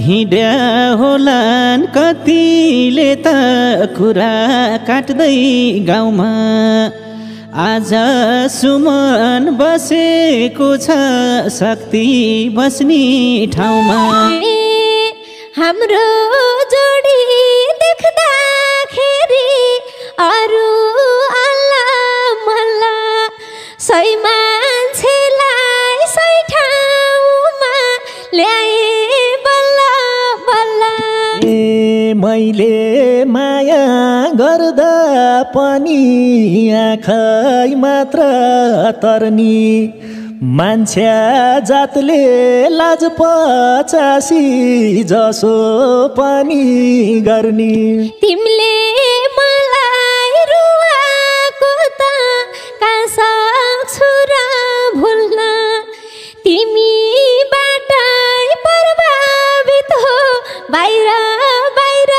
हिँड्या होलान् कतिले त कुरा काट्दै गाउँमा आज सुमन बसेको छ शक्ति बस्ने ठाउँमा हाम्रो जोडी देख्दाखेरि अरू अल्ला मल्ला सही मान्छेलाई सही ठाउँमा ल्याए बल्ल बल्ल मैले माया गर्दा पनि आँखै मात्र तर्नी मान्छे जातले लाज पचासी जसो पनि गर्ने तिमीले मलाई रुवाको त कहाँ सक्छु र भुल्न तिमीबाटै प्रभावित हो बाहिर बाहिर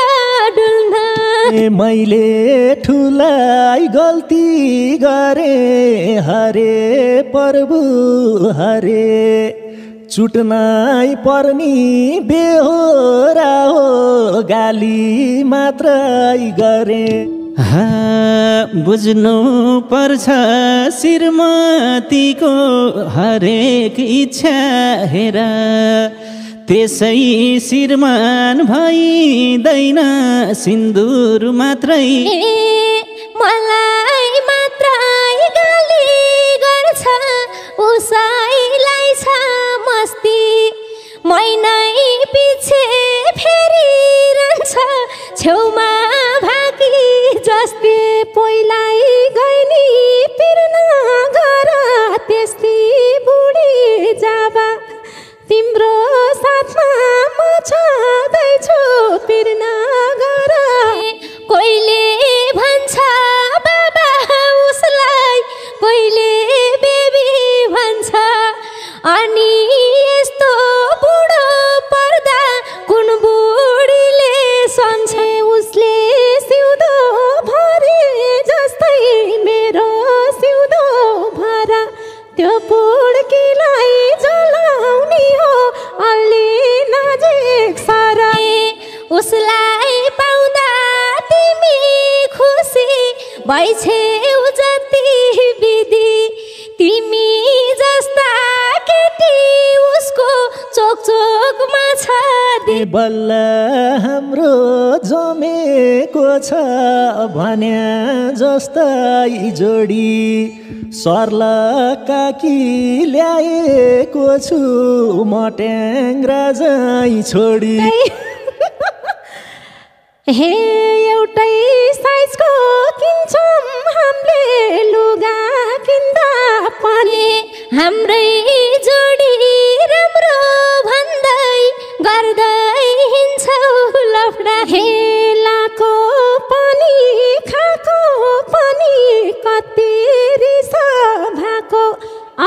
डुल्न मैले ठुलाई गल्ती गरे हरे प्रभु हरे चुट्नै पर्नी बेहोरा हो गाली मात्रै गरे बुझ्नु पर्छ श्रीमतीको हरेक इच्छा हेर त्यसै श्रीमान भइदैन सिन्दुर मात्रै मलाई मात्रै गाली गर्छ उसैलाई छ मस्ती मैनै पछि फेरिरहन्छ छेउमा भाकी जस्तै पहिलाई गइनी पिर्न गर त्यस्तै बुढी जाबा तिम्रो साथमा म छँदैछु पिर्न गर कोहीले भन्छ बाबा उसलाई कोहीले बेबी भन्छ अनि यस्तो बुढो पर्दा कुन बुढीले सन्छ उसले सिउँदो भरे जस्तै मेरो सिउँदो भरा त्यो बुढकीलाई जलाउने हो अलि नजिक सराए उसलाई पाउँदा तिमी खुसी भइछेउ जति विधि तिमी जस्ता केटी उसको चोक चोकमा छ बल्ल हाम्रो जमेको छ भन्या जस्तै जोडी सर्ल काकी ल्याएको छु म ट्याङ्ग्रा झै छोडी हे एउटै साइजको किन्छौँ हामीले लुगा किन्दा पनि हाम्रै जोडी राम्रो भन्दै गर्दै हिँड्छौ लफडा हेलाको पनि खाको पनि कति रिस भएको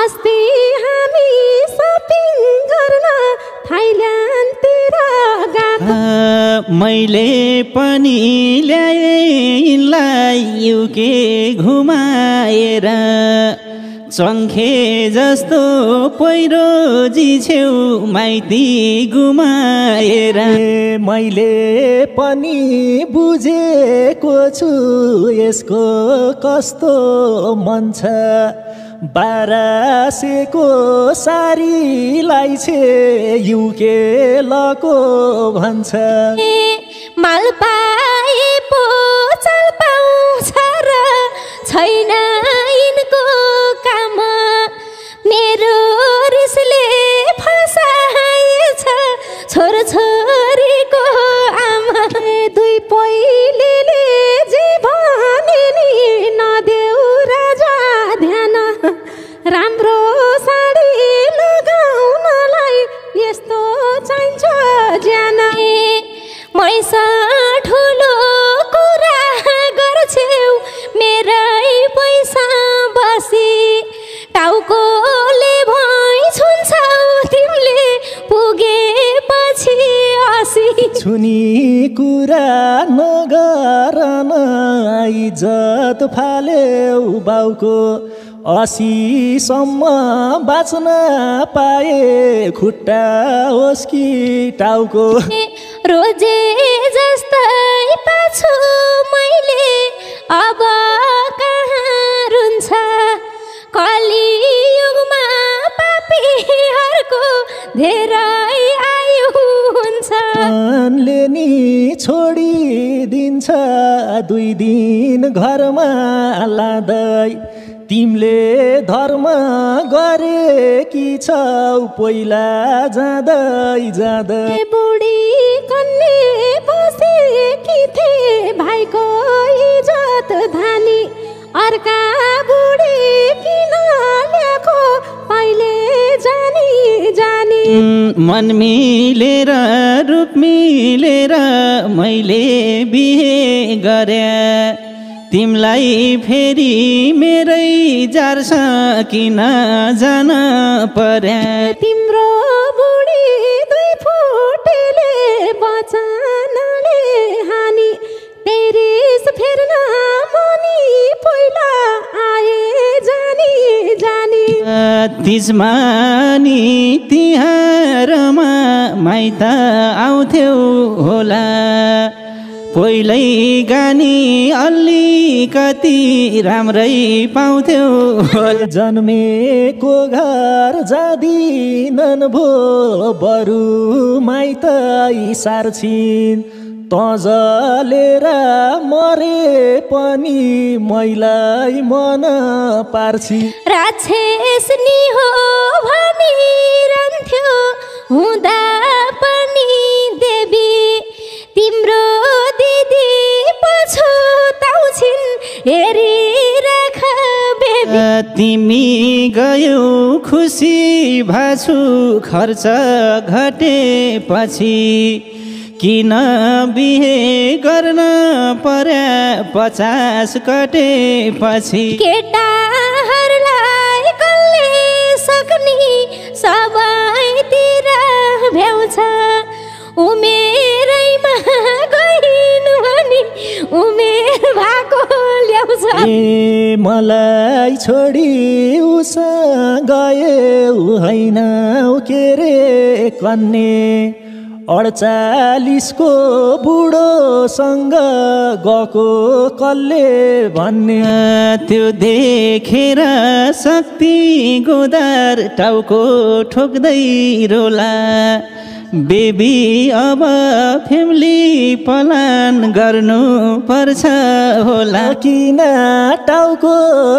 अस्ति हामी सपिङ गर्न थाइल्यान्डतिर गएको मैले पनि ल्याए यिनलाई युके घुमाएर चङ्खे जस्तो पहिरोजी छेउ माइती गुमाएर मैले पनि बुझेको छु यसको कस्तो मन छ 1200को सारीलाई छे युके लको भन्छ माल पाए पो चल पाउँछ र छैन यिनको काम मेरो रिसले फसाएछ छोरछोरीको आमा दुई पहिलेले जे भने नि नदेऊ राजा ध्यान राम्रो साडी लगाउनलाई यस्तो चाहिन्छ ज्यान मैसा ठुलो कुरा गर्छौ मेरै पैसा बसी टाउकोले भई छुन्छौ तिमीले पुगेपछि आसी छुनी कुरा नगर न इज्जत फाल्यौ बाउको 80 सम्म बाँच्न पाए खुट्टा होस् कि टाउको रोजे जस्तै पाछु मैले अब कहाँ रुन्छ कलियुगमा पापीहरूको धेरै आयु हुन्छ ले नि छोडिदिन्छ 2 दिन घरमा लाँदै तिमीले धर्म गरेकी छौ पहिला जाँदै जाँदै बुढी कन्ने बसेकी थिए भाइको इज्जत धानी अर्का बुढी किन ल्याएको पहिले जानी जानी मन मिलेर रूप मिलेर मैले बिहे गरे तिमलाई फेरि मेरै जार्छ किन जान पर्या तिम्रो बुढी 2 फुटेले बचनले हानी तेरिस फेर्न मनी पहिला आए जानी जानी तिजमा नि तिहारमा माइत आउँथ्यौ होला पहिलै गानी अलिकति राम्रै पाउँथ्यौ जन्मेको घर जादिनन् भो बरु माइतै सार्छिन् त जलेर मरे पनि मैलाई मन पार्छि राक्षस नि हो भनिरहन्थ्यो हुँदा पनि देवी तिम्रो दिदी पछुताउँछिन् हेरिराख बेबी तिमी गयौ खुसी भाछु खर्च घटेपछि किन बिहे गर्न पर्या 50 कटेपछि केटाहरूलाई कसले सक्ने सबैतिर भ्याउँछ उमेरैमा गइनु भने उमेर भएको ल्याउँछ ए मलाई छोडी उसँग गए होइन के रे कन्ने 48 को बुढोसँग गएको कसले भन्ने त्यो देखेर शक्ति गोदार टाउको ठोक्दै रोला बेबी अब फ्यामिली प्लान गर्नु पर्छ होला किन टाउको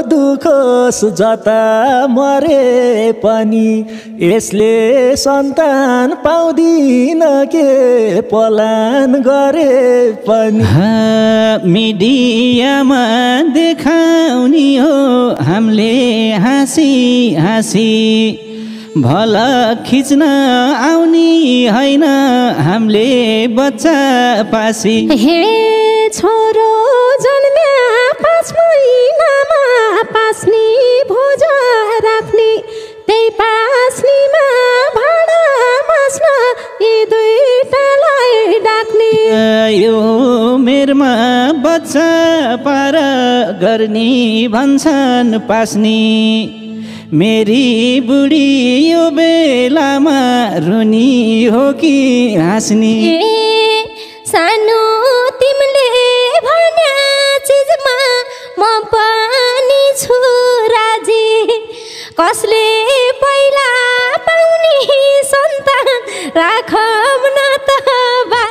दुखोस् जता मरे पनि यसले सन्तान पाउँदिन के प्लान गरे पनि मिडियामा देखाउने हो हामीले हाँसी हाँसी भल खिच्न आउने होइन हामीले बच्चा पासी हे छोरो जन्म्या 5 महिनामा पास्नी भोज राख्ने त्यही पास्नीमा भाडा मास्न यी 2टालाई डाक्ने यो मेरमा बच्चा पार गर्ने भन्छन् पास्नी मेरी बुढी यो बेलामा रुनी हो कि हाँस्नी सानो तिमीले भन्या चिजमा म पनि छु राजी कसले पहिला पाउने सन्तान राखौँ न